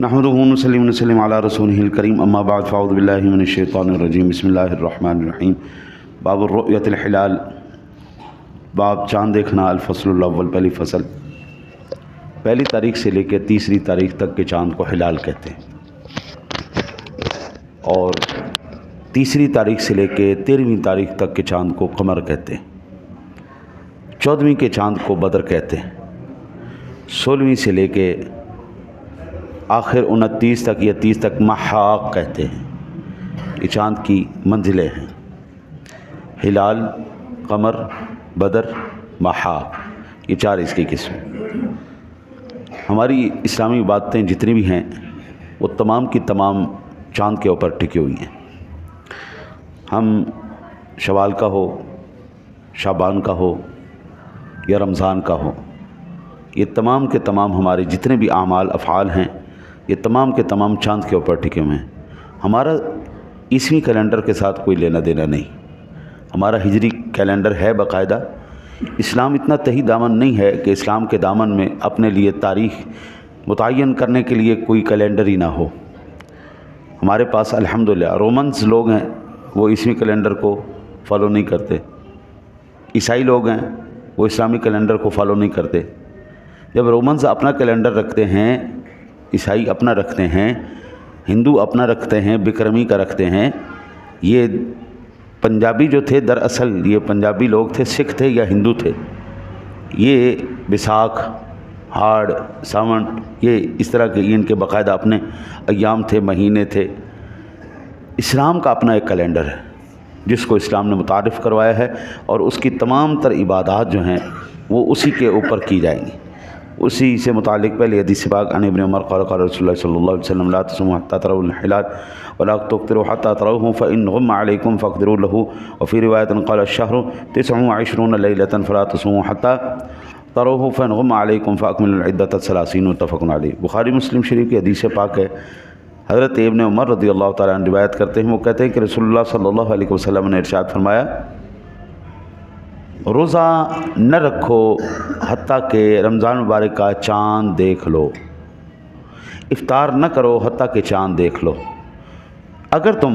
نحمدہ و نصلی و نسلم علی رسولہ الکریم اما بعد فاعوذ باللہ من الشیطان الرجیم بسم اللہ الرحمن الرحیم باب الرؤیت الحلال باب چاند دیکھنا الفصل الاول پہلی فصل پہلی تاریخ سے لے کے تیسری تاریخ تک کے چاند کو ہلال کہتے ہیں اور تیسری تاریخ سے لے کے 13ویں تاریخ تک کے چاند کو قمر کہتے ہیں 14ویں کے چاند کو بدر کہتے ہیں 16ویں سے لے کے آخر 29 تک یا 30 تک محاق کہتے ہیں۔ یہ چاند کی منزلیں ہیں، ہلال، قمر، بدر، محاق، یہ 4 اس کی قسم۔ ہماری اسلامی عبادتیں جتنی بھی ہیں وہ تمام کی تمام چاند کے اوپر ٹکی ہوئی ہیں۔ ہم شوال کا ہو، شعبان کا ہو یا رمضان کا ہو، یہ تمام کے تمام ہمارے جتنے بھی اعمال افعال ہیں یہ تمام کے تمام چاند کے اوپر ٹکے ہوئے ہیں۔ ہمارا عیسوی کیلنڈر کے ساتھ کوئی لینا دینا نہیں، ہمارا ہجری کیلنڈر ہے باقاعدہ۔ اسلام اتنا تہی دامن نہیں ہے کہ اسلام کے دامن میں اپنے لیے تاریخ متعین کرنے کے لیے کوئی کیلنڈر ہی نہ ہو۔ ہمارے پاس الحمدللہ رومنز لوگ ہیں، وہ عیسوی کیلنڈر کو فالو نہیں کرتے، عیسائی لوگ ہیں وہ اسلامی کیلنڈر کو فالو نہیں کرتے۔ جب رومنز اپنا کیلنڈر رکھتے ہیں، عیسائی اپنا رکھتے ہیں، ہندو اپنا رکھتے ہیں، بکرمی کا رکھتے ہیں، یہ پنجابی جو تھے دراصل یہ پنجابی لوگ تھے، سکھ تھے یا ہندو تھے، یہ بیساکھ، ہاڑ، ساون، یہ اس طرح کے ان کے باقاعدہ اپنے ایام تھے، مہینے تھے۔ اسلام کا اپنا ایک کیلنڈر ہے جس کو اسلام نے متعارف کروایا ہے، اور اس کی تمام تر عبادات جو ہیں وہ اسی کے اوپر کی جائیں گی۔ اسی سے متعلق پہلے حدیث پاک عن ابن عمر قال قال رسول اللہ صلی اللہ علیہ وسلم لا تصوموا حتى تروا الهلال ولا تفطروا حتى تروه فإن غم عليكم فاقدروا له، وفي رواية قال الشهر 29 ليلة فلا تصوموا حتى تروه فإن غم عليكم فأكملوا العدة 30 متفق علیہ۔ بخاری مسلم شریف کی حدیث پاک ہے۔ حضرت ابن عمر رضی اللہ تعالیٰ عنہ روایت کرتے ہیں، وہ کہتے ہیں کہ رسول اللہ صلی اللہ علیہ وسلم نے ارشاد فرمایا، روزہ نہ رکھو حتیٰ کہ رمضان مبارک کا چاند دیکھ لو، افطار نہ کرو حتیٰ کہ چاند دیکھ لو۔ اگر تم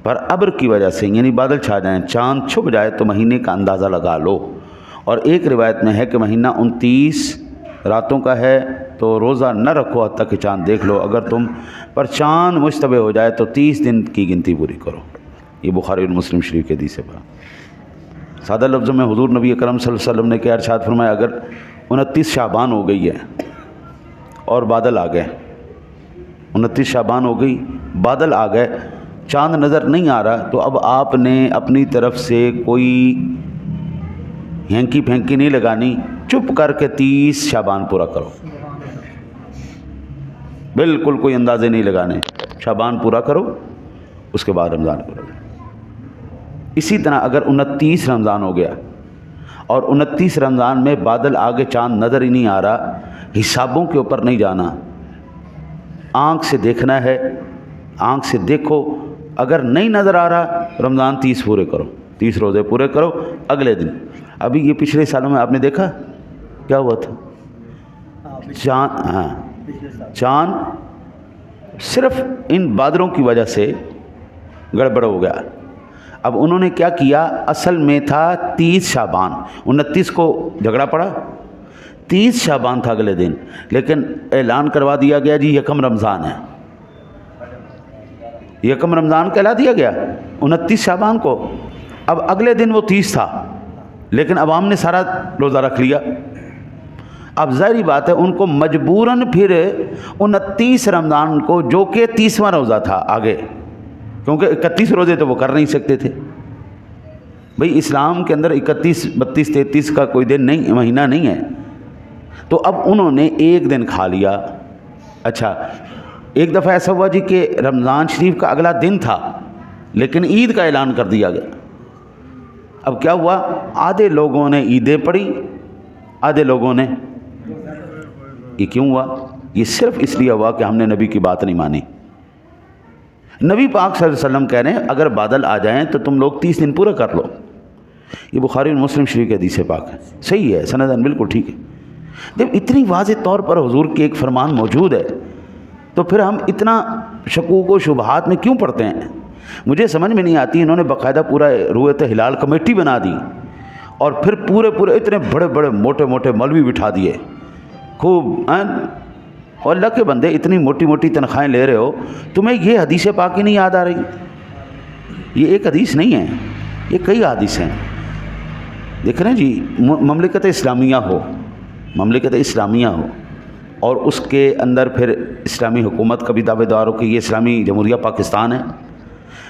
پر ابر کی وجہ سے یعنی بادل چھا جائیں، چاند چھپ جائے تو مہینے کا اندازہ لگا لو۔ اور ایک روایت میں ہے کہ مہینہ 29 راتوں کا ہے تو روزہ نہ رکھو حتیٰ کہ چاند دیکھ لو، اگر تم پر چاند مشتبہ ہو جائے تو 30 دن کی گنتی پوری کرو۔ یہ بخاری اور مسلم شریف کے حدیث ہے۔ سادہ لفظوں میں حضور نبی اکرم صلی اللہ علیہ وسلم نے کیا ارشاد فرمایا، اگر 29 شعبان ہو گئی ہے اور بادل آ گئے، 29 شعبان ہو گئی، بادل آ گئے، چاند نظر نہیں آ رہا، تو اب آپ نے اپنی طرف سے کوئی ہینکی پھینکی نہیں لگانی، چپ کر کے 30 شعبان پورا کرو، بالکل کوئی اندازے نہیں لگانے، شعبان پورا کرو، اس کے بعد رمضان کرو۔ اسی طرح اگر 29 رمضان ہو گیا اور 29 رمضان میں بادل آگے چاند نظر ہی نہیں آ رہا، حسابوں کے اوپر نہیں جانا، آنکھ سے دیکھنا ہے، آنکھ سے دیکھو، اگر نہیں نظر آ رہا رمضان 30 پورے کرو، 30 روزے پورے کرو۔ اگلے دن ابھی یہ پچھلے سالوں میں آپ نے دیکھا کیا ہوا تھا، چاند صرف ان بادلوں کی وجہ سے گڑبڑ ہو گیا۔ اب انہوں نے کیا کیا، اصل میں تھا 30 شعبان، 29 کو جھگڑا پڑا، 30 شعبان تھا اگلے دن، لیکن اعلان کروا دیا گیا جی یکم رمضان ہے، یکم رمضان کہلا دیا گیا 29 شعبان کو۔ اب اگلے دن وہ 30 تھا، لیکن عوام نے سارا روزہ رکھ لیا۔ اب ظاہری بات ہے ان کو مجبوراً پھر 29 رمضان کو، جو کہ 30واں روزہ تھا آگے، کیونکہ 31 روزے تو وہ کر نہیں سکتے تھے۔ بھئی اسلام کے اندر 31، 32، 33 کا کوئی دن نہیں، مہینہ نہیں ہے، تو اب انہوں نے ایک دن کھا لیا۔ اچھا ایک دفعہ ایسا ہوا جی کہ رمضان شریف کا اگلا دن تھا لیکن عید کا اعلان کر دیا گیا۔ اب کیا ہوا، آدھے لوگوں نے عیدیں پڑھی، آدھے لوگوں نے، یہ کیوں ہوا؟ یہ صرف اس لیے ہوا کہ ہم نے نبی کی بات نہیں مانی۔ نبی پاک صلی اللہ علیہ وسلم کہہ رہے ہیں اگر بادل آ جائیں تو تم لوگ 30 دن پورا کر لو۔ یہ بخاری اور مسلم شریف کی حدیث پاک ہے، صحیح ہے، سندن بالکل ٹھیک ہے۔ جب اتنی واضح طور پر حضور کی ایک فرمان موجود ہے تو پھر ہم اتنا شکوک و شبہات میں کیوں پڑتے ہیں؟ مجھے سمجھ میں نہیں آتی. انہوں نے باقاعدہ پورا رویت ہلال کمیٹی بنا دی اور پھر پورے اتنے بڑے بڑے موٹے موٹے مولوی بٹھا دیے خوب. اور اللہ کے بندے اتنی موٹی موٹی تنخواہیں لے رہے ہو, تمہیں یہ حدیث پاک ہی نہیں یاد آ رہی؟ یہ ایک حدیث نہیں ہے, یہ کئی حدیث ہیں. دیکھ رہے ہیں جی, مملکت اسلامیہ ہو اور اس کے اندر پھر اسلامی حکومت کا بھی دعوے دار ہو کہ یہ اسلامی جمہوریہ پاکستان ہے.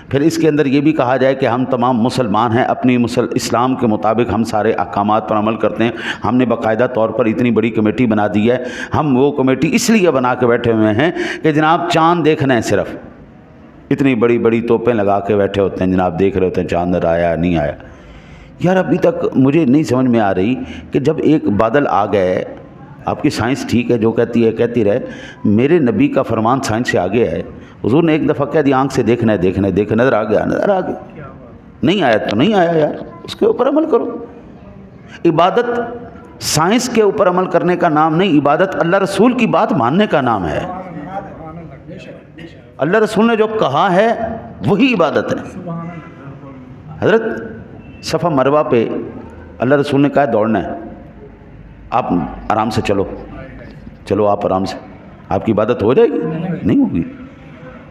پھر اس کے اندر یہ بھی کہا جائے کہ ہم تمام مسلمان ہیں, اپنی اسلام کے مطابق ہم سارے احکامات پر عمل کرتے ہیں. ہم نے باقاعدہ طور پر اتنی بڑی کمیٹی بنا دی ہے. ہم وہ کمیٹی اس لیے بنا کے بیٹھے ہوئے ہیں کہ جناب چاند دیکھنا ہے, صرف اتنی بڑی بڑی توپیں لگا کے بیٹھے ہوتے ہیں, جناب دیکھ رہے ہوتے ہیں چاند آیا نہیں آیا. یار ابھی تک مجھے نہیں سمجھ میں آ رہی کہ جب ایک بادل آ گئے, آپ کی سائنس ٹھیک ہے جو کہتی ہے کہتی رہے, میرے نبی کا فرمان سائنس سے آگے ہے. حضور نے ایک دفعہ کہہ دیا آنکھ سے دیکھنا ہے, دیکھ نظر آ گیا, نہیں آیا تو نہیں آیا یار, اس کے اوپر عمل کرو. عبادت سائنس کے اوپر عمل کرنے کا نام نہیں, عبادت اللہ رسول کی بات ماننے کا نام ہے. اللہ رسول نے جو کہا ہے وہی عبادت ہے. حضرت صفا مروہ پہ اللہ رسول نے کہا دوڑنا ہے, آپ آرام سے چلو آپ آرام سے, آپ کی عبادت ہو جائے گی؟ نہیں ہوگی,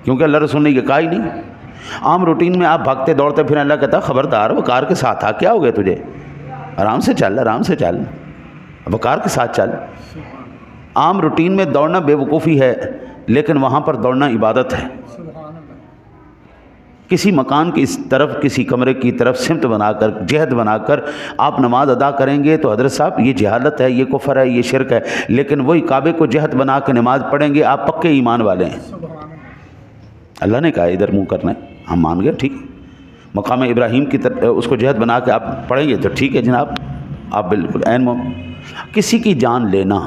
کیونکہ اللہ رسول نے یہ کہا ہی نہیں. عام روٹین میں آپ بھاگتے دوڑتے پھر اللہ کہتا خبردار وقار کے ساتھ آ, کیا ہو گیا تجھے, آرام سے چل, وقار کے ساتھ چل. عام روٹین میں دوڑنا بے وقوفی ہے, لیکن وہاں پر دوڑنا عبادت ہے. کسی مکان کی اس طرف, کسی کمرے کی طرف سمت بنا کر, جہد بنا کر آپ نماز ادا کریں گے تو حضرت صاحب یہ جہالت ہے, یہ کفر ہے, یہ شرک ہے. لیکن وہی کعبے کو جہد بنا کے نماز پڑھیں گے, آپ پکے ایمان والے ہیں. اللہ نے کہا ادھر منہ کرنا ہے, ہم مان گئے, ٹھیک. مقام ابراہیم کی طرف اس کو جہد بنا کے آپ پڑھیں گے تو ٹھیک ہے جناب, آپ بالکل عین مومن. کسی کی جان لینا,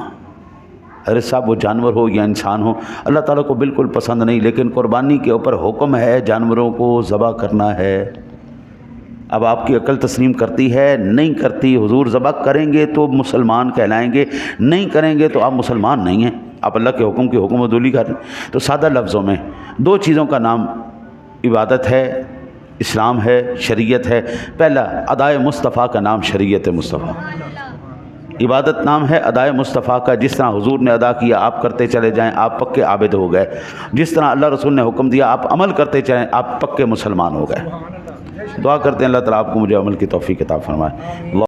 حضرت صاحب وہ جانور ہو یا انسان ہو, اللہ تعالیٰ کو بالکل پسند نہیں. لیکن قربانی کے اوپر حکم ہے, جانوروں کو ذبح کرنا ہے. اب آپ کی عقل تسلیم کرتی ہے نہیں کرتی؟ حضور ذبح کریں گے تو مسلمان کہلائیں گے, نہیں کریں گے تو آپ مسلمان نہیں ہیں, آپ اللہ کے حکم کی حکم عدولی کر رہے ہیں. تو سادہ لفظوں میں دو چیزوں کا نام عبادت ہے, اسلام ہے, شریعت ہے. پہلا ادائے مصطفیٰ کا نام شریعت مصطفیٰ. عبادت نام ہے ادائے مصطفیٰ کا, جس طرح حضور نے ادا کیا آپ کرتے چلے جائیں, آپ پکے عابد ہو گئے. جس طرح اللہ رسول نے حکم دیا آپ عمل کرتے چلیں, آپ پکے مسلمان ہو گئے. دعا کرتے ہیں اللہ تعالیٰ آپ کو مجھے عمل کی توفیق عطا فرمائے.